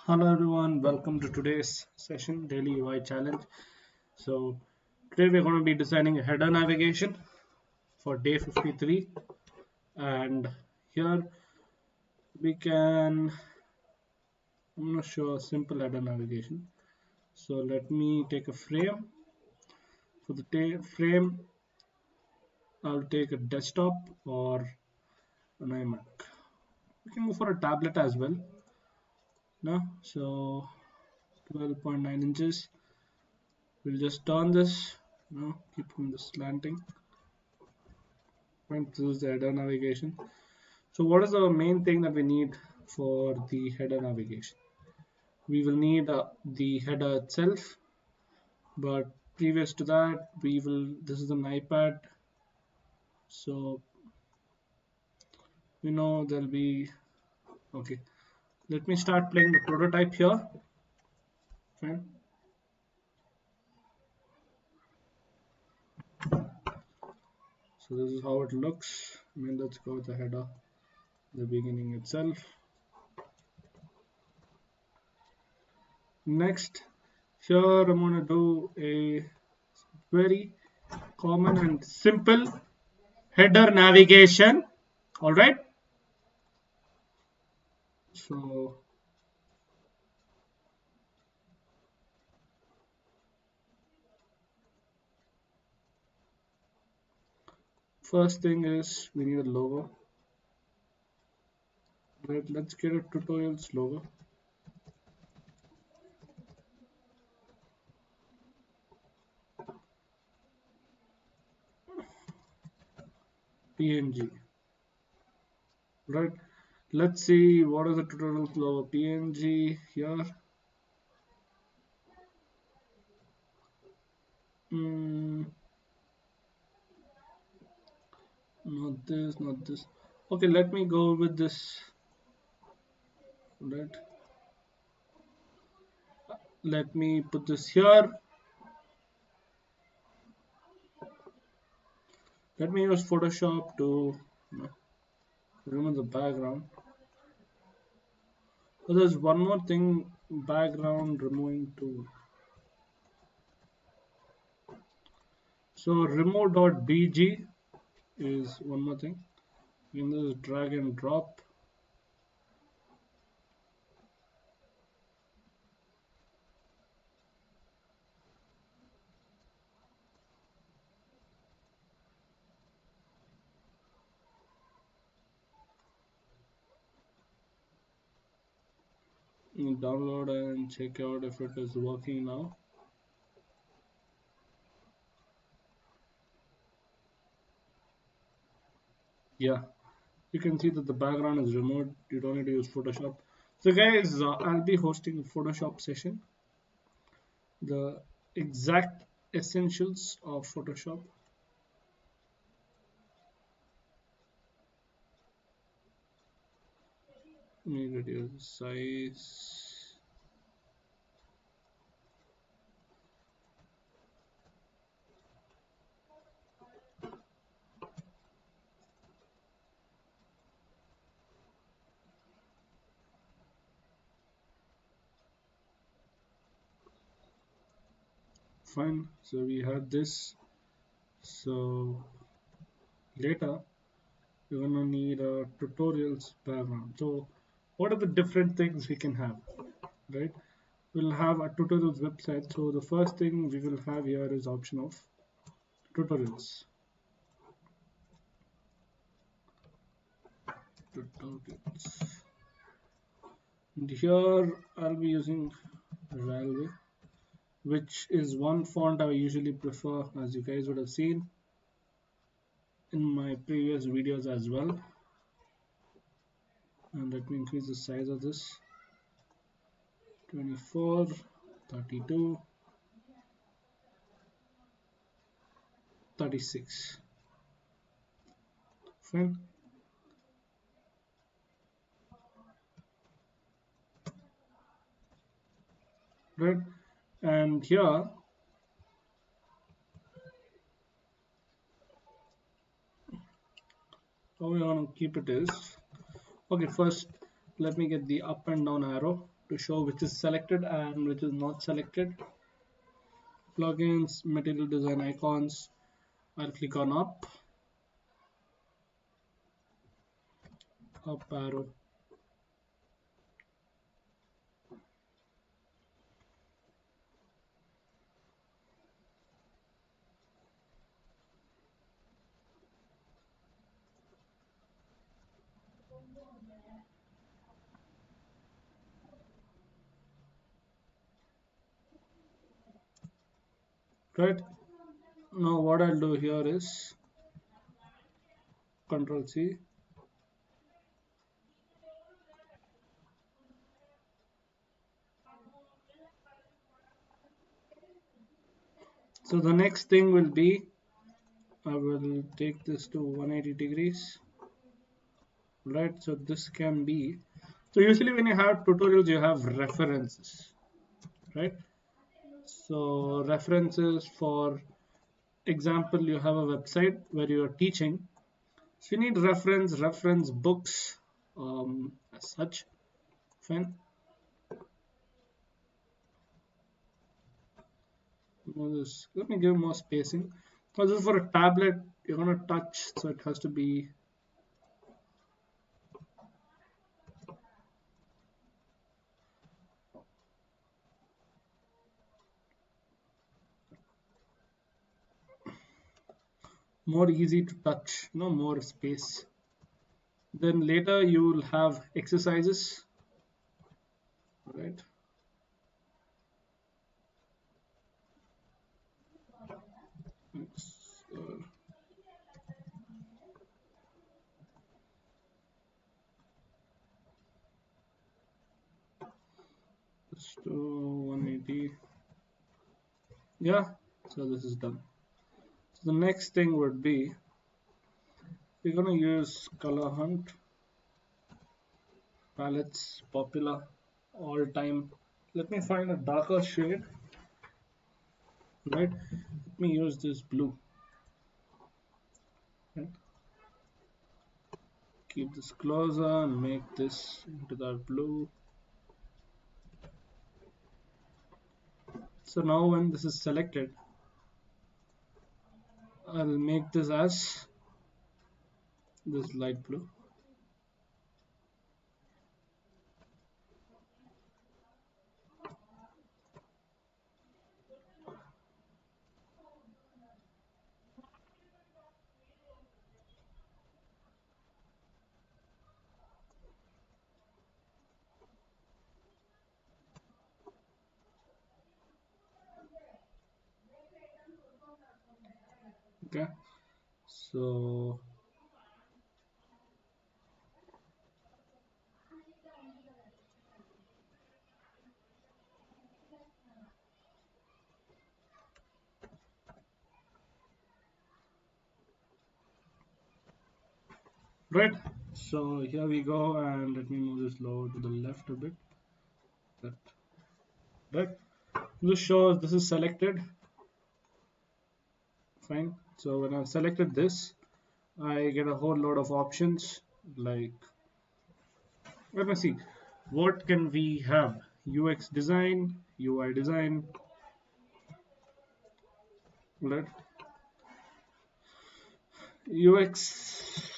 Hello everyone, welcome to today's session, Daily UI Challenge. So today we're going to be designing a header navigation for day 53, and here we can, I'm going to show a simple header navigation. So let me take a frame. For the frame, I'll take a desktop or an iMac. We can go for a tablet as well. No, so 12.9 inches. We'll just turn this, keep on the slanting. And choose the header navigation. So what is the main thing that we need for the header navigation? We will need the header itself, but previous to that this is an iPad, so we know there'll be, okay, let me start playing the prototype here. Fine. So this is how it looks. Let's go with the header, the beginning itself. Next, here I'm going to do a very common and simple header navigation. All right. So first thing is we need a logo. Right, let's get a tutorials logo. PNG. Right. Let's see what is the tutorials logo. PNG here. Not this, not this. Okay, let me go with this. Right. Let me put this here. Let me use Photoshop to remove the background. So there's one more thing, background removing tool. So remove.bg is one more thing. You can just drag and drop. Download and check out if it is working now. Yeah, you can see that the background is removed. You don't need to use Photoshop. So guys, I'll be hosting a Photoshop session, the exact essentials of Photoshop. Let me reduce the size. Fine, so we have this. So later we're gonna need a tutorials background. So what are the different things we can have, right? We'll have a tutorials website. So the first thing we will have here is option of tutorials. And here I'll be using Railway, which is one font I usually prefer, as you guys would have seen in my previous videos as well. And let me increase the size of this, 24, 32, 36. Fine. Right, and here how we want to keep it is, okay, first let me get the up and down arrow. to show which is selected and which is not selected. Plugins, material design icons. I'll click on up arrow. Right. Now what I'll do here is Control C. So the next thing will be I will take this to 180 degrees. Right. So this can be. So usually when you have tutorials, you have references, right? So references, for example, you have a website where you are teaching. So you need reference books, as such. Fine. Let me give more spacing. Because this is for a tablet, you're gonna touch, so it has to be more easy to touch, more space. Then later you will have exercises, right? It's, just 180. Yeah, so this is done. So the next thing would be we're gonna use color hunt, palettes, popular, all time. Let me find a darker shade, right? Let me use this blue, right? Keep this closer and make this into that blue. So now when this is selected, I'll make this as this light blue. Okay, so right. So here we go, and let me move this lower to the left a bit. That right. This shows this is selected. Fine. So when I've selected this, I get a whole lot of options. Like, let me see, what can we have? UX design, UI design, right? UX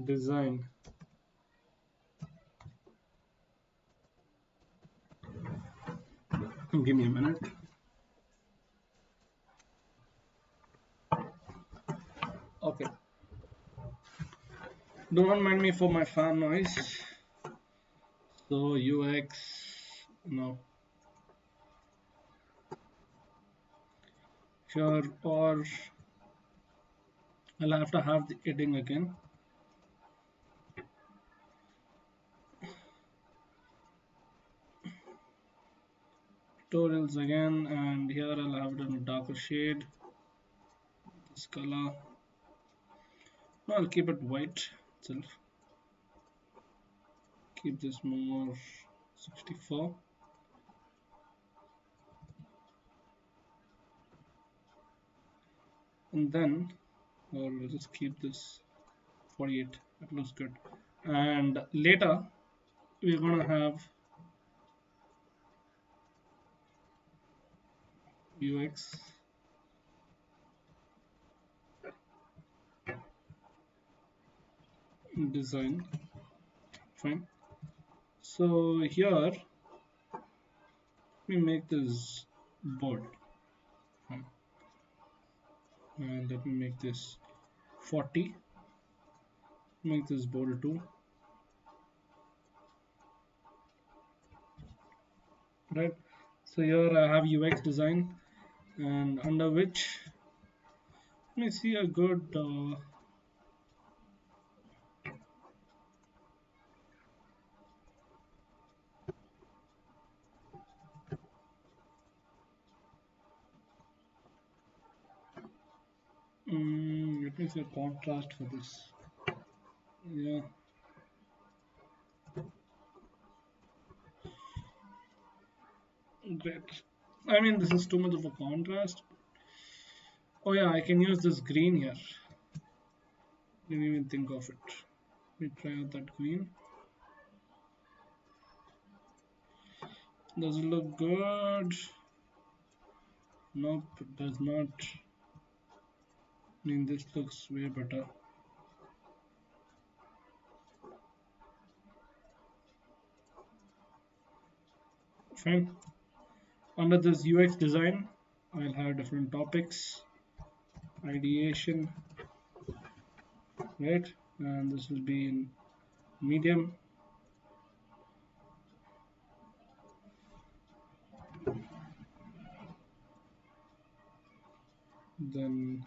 design. Give me a minute. Okay. Don't mind me for my fan noise. So UX, no, sure, or I'll have to have the heading again. Tutorials again, and here I'll have it in a darker shade. This color. No, I'll keep it white itself. Keep this more 64. And then, or we'll just keep this 48. That looks good. And later, we're gonna have UX design. Fine. So here we make this bold. Fine. And let me make this 40. Make this bold too. Right. So here I have UX design, and under which let me see a good let me see a contrast for this. Yeah, great. I mean, this is too much of a contrast. Oh yeah, I can use this green here. Didn't even think of it. Let me try out that green. Does it look good? Nope, it does not. I mean, this looks way better. Fine. Under this UX design, I'll have different topics. Ideation, right? And this will be in medium. Then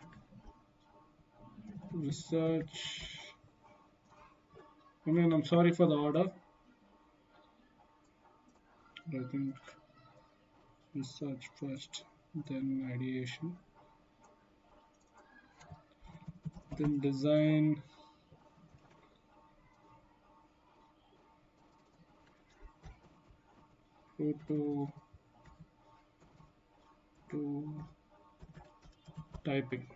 research. I mean, I'm sorry for the order. I think research first, then ideation, then design, photo to typing.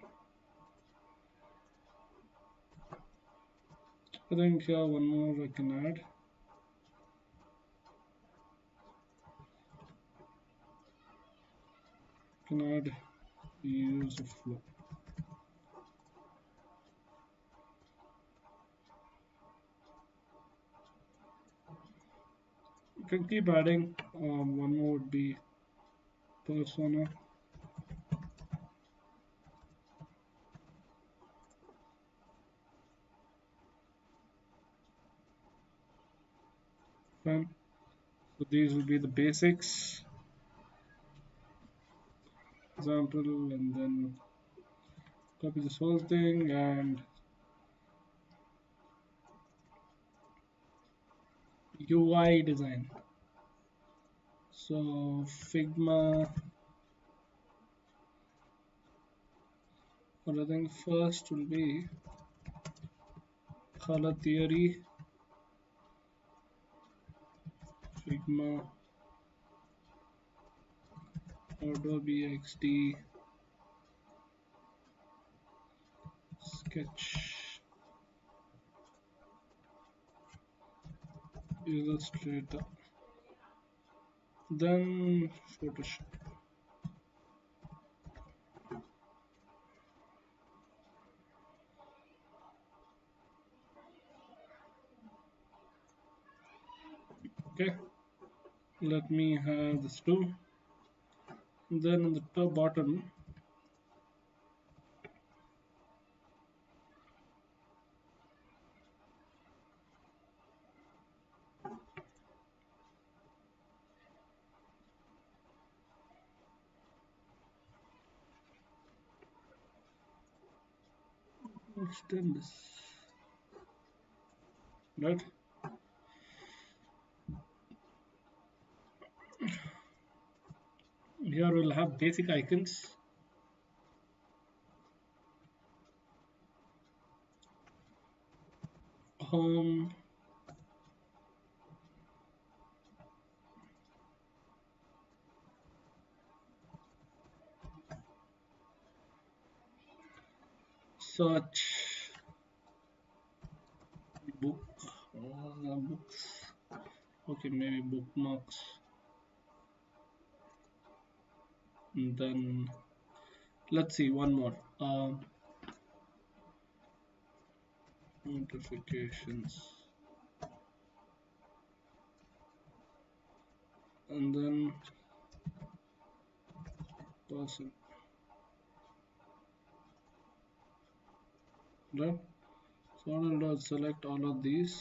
I think here one more I can add. Can add use of flow. You can keep adding. One more would be persona. Fine. So these will be the basics. Example, and then copy this whole thing and UI design. So Figma, what I think first will be color theory, Figma, Adobe XD, Sketch, Illustrator, then Photoshop. Okay, let me have this too. Then on the top bottom, extend this, right? Here we'll have basic icons. Home, search, book, books. Okay, maybe bookmarks. And then let's see one more. Notifications, and then person, right? So what I'll do is select all of these.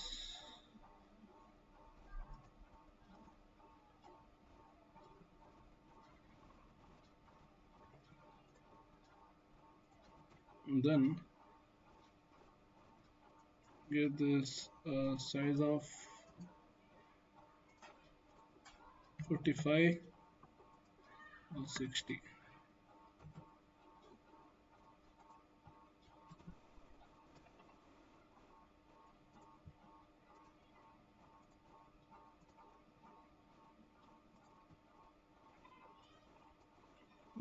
And then give this size of 45 or 60,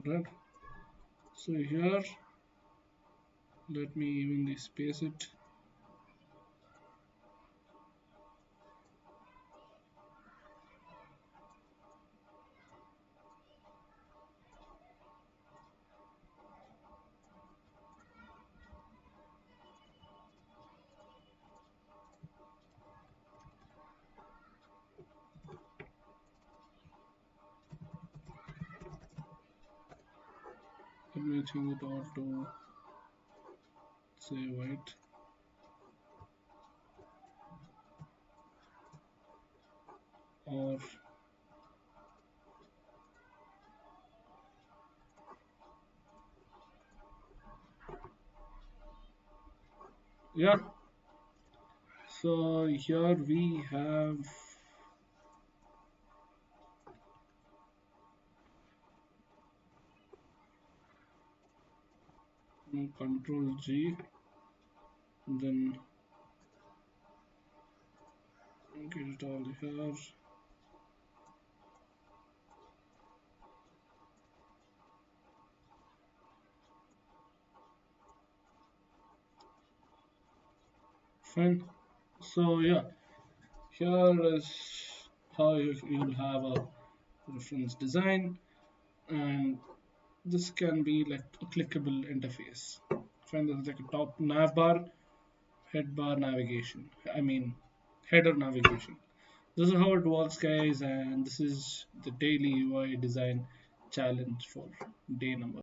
right? So here let me evenly space it. Let me change it all to say white, or yeah. So here we have Control G, then get it all here. Fine. So yeah, here is how you'll have a reference design, and this can be like a clickable interface. Fine, this is like a top nav bar, head bar navigation. I mean, header navigation. This is how it works, guys, and this is the daily UI design challenge for day number